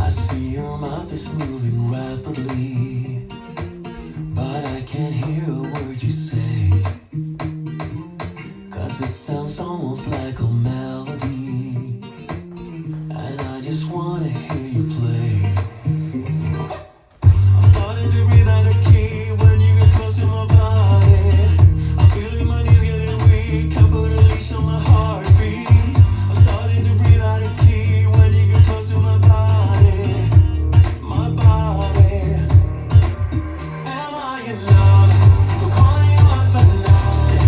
I see your mouth is moving rapidly, but I can't hear a word you say, 'cause it sounds almost like a melody, and I just wanna hear you play. I'm starting to breathe out of key when you get close to my body. I'm feeling my knees getting weak, can't put a leash on my heartbeat. I'm starting to breathe out of key when you get close to my body, my body. Am I in love for calling you up at night?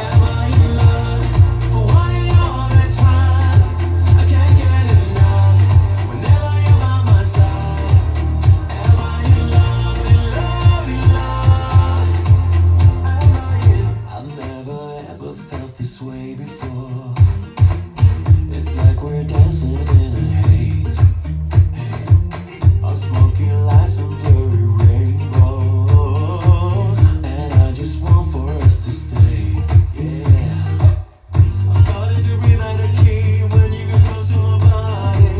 Am I in love for wanting you all the time? I can't get enough whenever you're by my side. Am I in love, in love, in love? Am I in? I've never ever felt this way before. It's like we're dancing in a haze. Hey, our smoky lights and blurry rainbows, and I just want for us to stay. Yeah, I'm starting to breathe out of key when you get close to my body.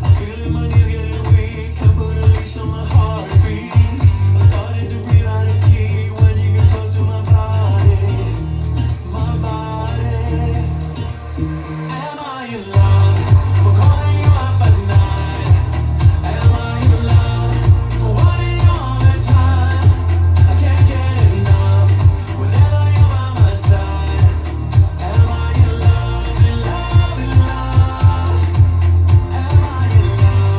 I'm feeling my knees getting weak, can't put a leash on my heartbeat. I'm starting to breathe out of key when you get close to my body, my body. Am I in love for calling you up at night? Am I in love for wanting you all the time? I can't get enough whenever you're by my side. Am I in love, in love, in love? Am I in love?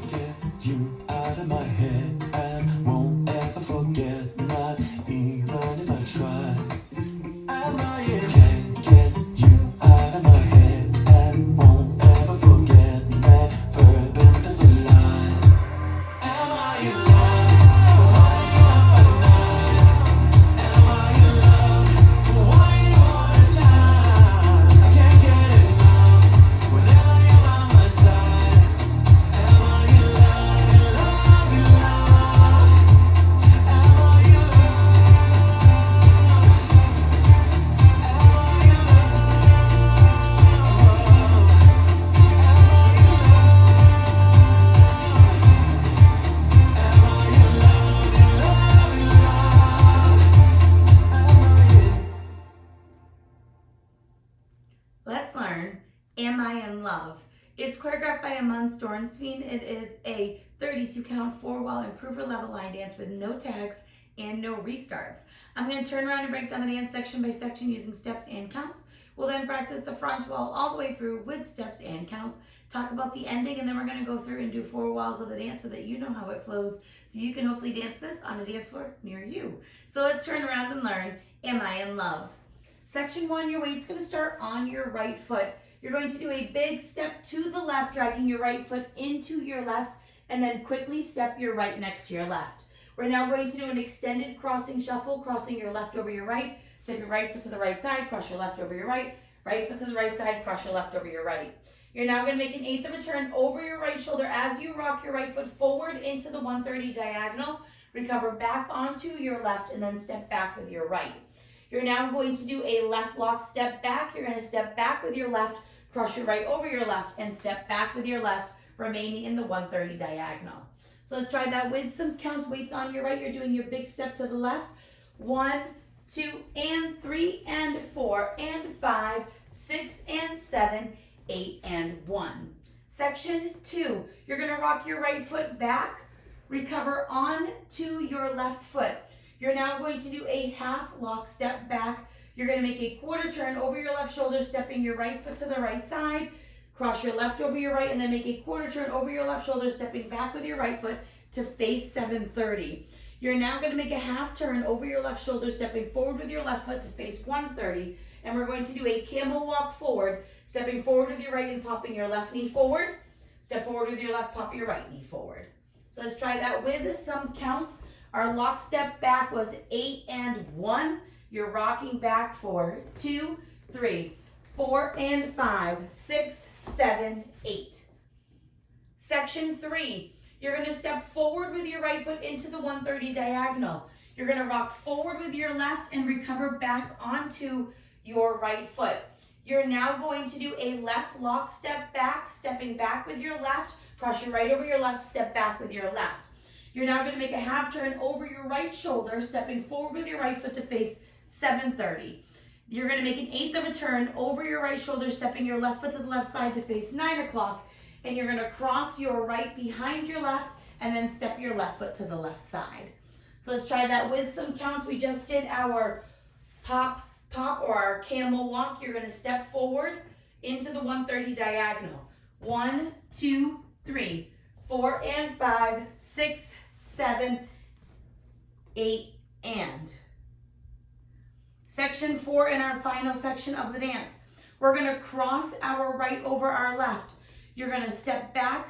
Can't get you out of my head and won't ever forget, not even if I try. Can't get you out of my head and won't ever forget, never been this alive. Am I in love for calling you up at night? Am I in love for wanting you all the time? I can't get enough whenever you're by my side. Am I in love, in love, in love? Am I in love? Let's learn Am I in Love? It's choreographed by Amund Storsveen. It is a 32 count 4-wall improver level line dance with no tags and no restarts. I'm going to turn around and break down the dance section by section using steps and counts. We'll then practice the front wall all the way through with steps and counts, talk about the ending, and then we're going to go through and do 4 walls of the dance so that you know how it flows, so you can hopefully dance this on a dance floor near you. So let's turn around and learn Am I in Love? Section 1, your weight's going to start on your right foot. You're going to do a big step to the left, dragging your right foot into your left, and then quickly step your right next to your left. We're now going to do an extended crossing shuffle, crossing your left over your right, step your right foot to the right side, cross your left over your right foot to the right side, cross your left over your right. You're now going to make an eighth of a turn over your right shoulder as you rock your right foot forward into the 130 diagonal, recover back onto your left, and then step back with your right. You're now going to do a left lock step back. You're going to step back with your left, cross your right over your left, and step back with your left, remaining in the 130 diagonal. So let's try that with some counts. Weights on your right. You're doing your big step to the left. 1, 2, and 3, and 4, and 5, 6, and 7, 8, and 1. Section 2, you're going to rock your right foot back, recover on to your left foot. You're now going to do a half lock step back. You're going to make a quarter turn over your left shoulder, stepping your right foot to the right side, cross your left over your right, and then make a quarter turn over your left shoulder, stepping back with your right foot to face 730. You're now going to make a half turn over your left shoulder, stepping forward with your left foot to face 130, and we're going to do a camel walk forward, stepping forward with your right and popping your left knee forward, step forward with your left, pop your right knee forward. So let's try that with some counts. Our lock step back was 8 and 1. You're rocking back for 2, 3, 4 and 5, 6, 7, 8. Section 3, you're going to step forward with your right foot into the 130 diagonal. You're going to rock forward with your left and recover back onto your right foot. You're now going to do a left lock step back, stepping back with your left, cross your right over your left, step back with your left. You're now going to make a half turn over your right shoulder, stepping forward with your right foot to face 730. You're going to make an eighth of a turn over your right shoulder, stepping your left foot to the left side to face 9 o'clock. And you're going to cross your right behind your left and then step your left foot to the left side. So let's try that with some counts. We just did our pop or our camel walk. You're going to step forward into the 130 diagonal. 1, 2, 3, 4 and 5, 6, 7, 8, and. Section 4 in our final section of the dance. We're going to cross our right over our left. You're going to step back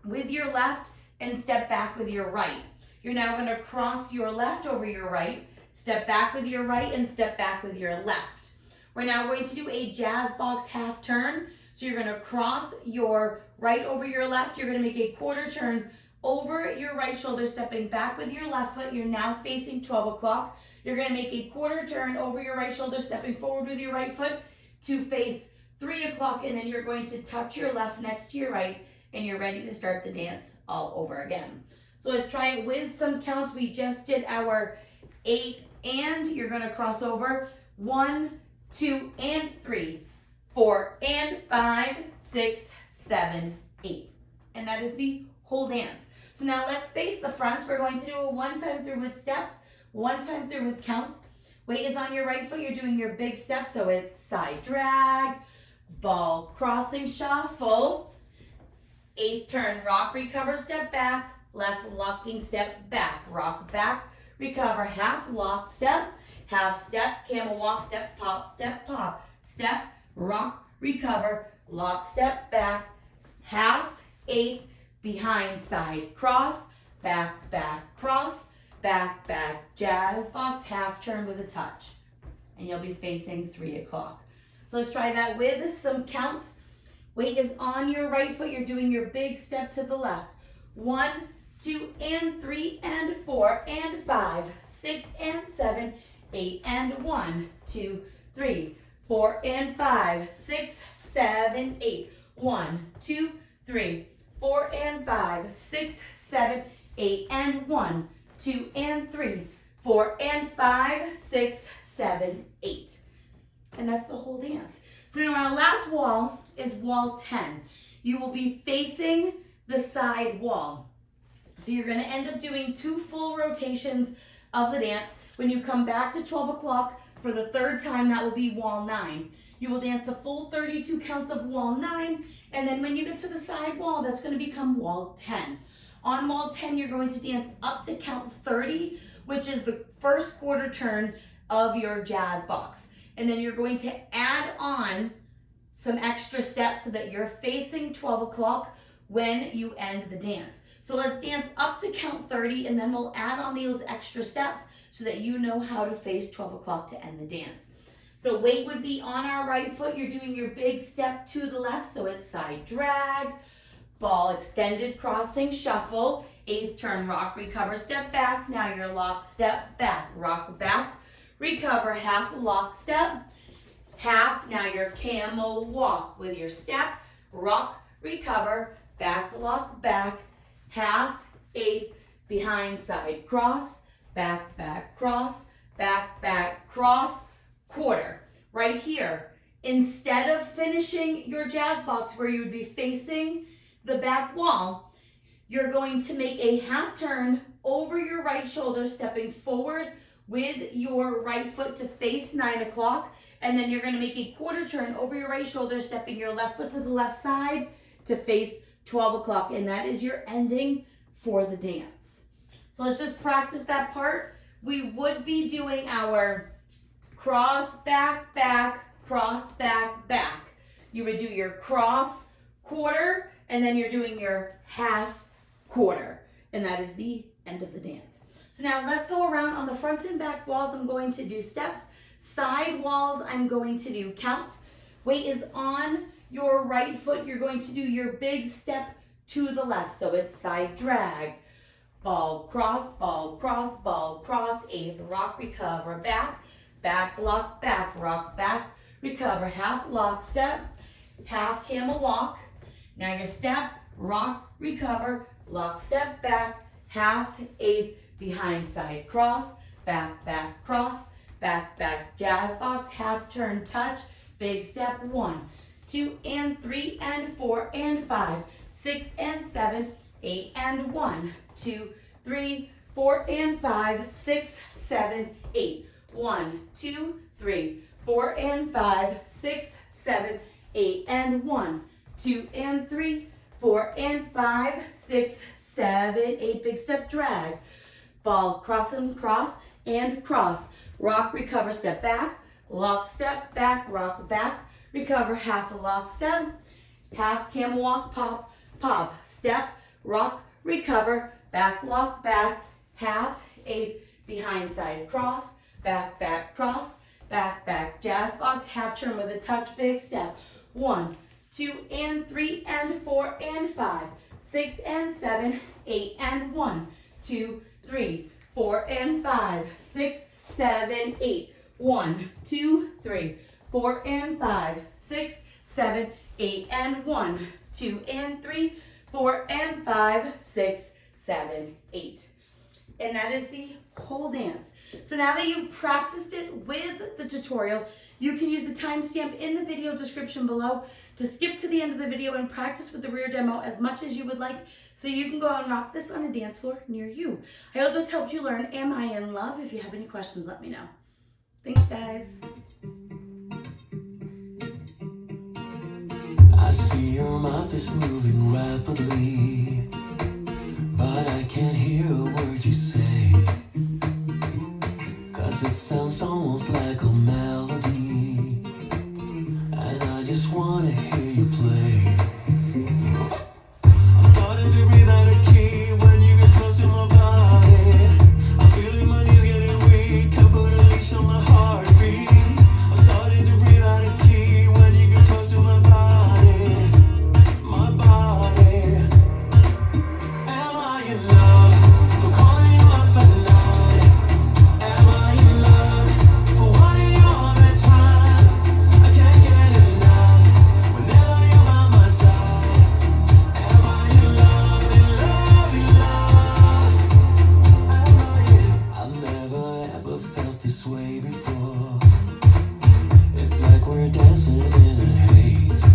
with your left and step back with your right. You're now going to cross your left over your right, step back with your right, and step back with your left. We're now going to do a jazz box half turn. So you're going to cross your right over your left. You're going to make a quarter turn over your right shoulder, stepping back with your left foot. You're now facing 12 o'clock. You're going to make a quarter turn over your right shoulder, stepping forward with your right foot to face 3 o'clock, and then you're going to touch your left next to your right, and you're ready to start the dance all over again. So let's try it with some counts. We just did our 8 and. You're going to cross over 1, 2, and 3, 4 and 5, 6, 7, 8. And that is the whole dance. So now let's face the front. We're going to do a 1 time through with steps, 1 time through with counts. Weight is on your right foot. You're doing your big step, so it's side drag, ball crossing shuffle, 8th turn, rock, recover, step back, left locking step back, rock back, recover, half lock step, camel walk, step, pop, step, rock, recover, lock, step back, half, 8th, behind side, cross, back, cross, back, jazz box, half turn with a touch. And you'll be facing 3 o'clock. So let's try that with some counts. Weight is on your right foot. You're doing your big step to the left. 1, 2, and 3, and 4, and 5, 6, and 7, 8, and 1, 2, 3, 4, and 5, 6, 7, 8. 1, 2, 3, 4, and 5, 6, 7, 8, and 1, 2, and 3, 4, and 5, 6, 7, 8. And that's the whole dance. So now our last wall is wall 10. You will be facing the side wall. So you're going to end up doing 2 full rotations of the dance. When you come back to 12 o'clock for the 3rd time, that will be wall 9. You will dance the full 32 counts of wall 9, and then when you get to the side wall, that's going to become wall 10. On wall 10, you're going to dance up to count 30, which is the first quarter turn of your jazz box. And then you're going to add on some extra steps so that you're facing 12 o'clock when you end the dance. So let's dance up to count 30, and then we'll add on those extra steps so that you know how to face 12 o'clock to end the dance. So weight would be on our right foot. You're doing your big step to the left, so it's side drag, ball extended crossing shuffle, 8th turn, rock, recover, step back. Now your lock, step back, rock back, recover, half lock step, half. Now your camel walk with your step, rock, recover, back lock back, half, 8th, behind side cross, back cross, back cross, quarter. Right here, instead of finishing your jazz box where you would be facing the back wall, you're going to make a half turn over your right shoulder, stepping forward with your right foot to face 9 o'clock, and then you're going to make a quarter turn over your right shoulder, stepping your left foot to the left side to face 12 o'clock, and that is your ending for the dance. So let's just practice that part. We would be doing our cross, back, cross, back. You would do your cross, quarter, and then you're doing your half, quarter, and that is the end of the dance. So now let's go around. On the front and back walls, I'm going to do steps. Side walls, I'm going to do counts. Weight is on Your right foot, you're going to do your big step to the left. So it's side drag. Ball, cross, ball, cross, ball, cross. Eighth, rock, recover, back, back, lock, back, rock, back, recover. Half lock step, half camel walk. Now your step, rock, recover, lock, step, back, half, eighth, behind side cross, back, back, cross, back, back, jazz box, half turn, touch, big step, 1, 2, and 3, and 4, and 5, 6, and 7, 8, and 1, 2, 3, 4, and 5, 6, 7, 8, 1, 2, 3, 4, and 5, 6, 7, 8, and 1, 2, and 3, 4, and 5, 6, 7, 8, big step, drag, ball, cross and cross, and cross, rock, recover, step back, lock, step back, rock, back, recover, half a lock step, half camel walk, pop, pop, step, rock, recover, back, lock, back, half, eighth, behind side cross, back, back, cross, back, back, jazz box, half turn with a touch, big step, 1, 2, and 3, and 4, and 5, 6, and 7, 8, and 1, 2, 3, 4, and 5, 6, 7, 8, 1, 2, 3, 4, and 5, 6, 7, 8, and 1, 2, and 3, 4, and 5, 6, 7, 8. And that is the whole dance. So now that you've practiced it with the tutorial, you can use the timestamp in the video description below to skip to the end of the video and practice with the rear demo as much as you would like, so you can go out and rock this on a dance floor near you. I hope this helped you learn Am I in Love? If you have any questions, let me know. Thanks, guys. I see your mouth is moving rapidly, but I can't hear a word you say, 'cause it sounds almost like a melody, and I just wanna hear you play. I'm starting to breathe out of key when you get close to my body. I'm feeling my knees getting weak, can't put a leash on my heartbeat. I'm starting to breathe out of key when you get close to my body, my body. Am I in love for calling you up at night? Am I in love for wanting you all the time? I can't get enough whenever you're by my side. Am I in love, in love, in love? I've never ever felt this way before. It's like we're dancing in a haze.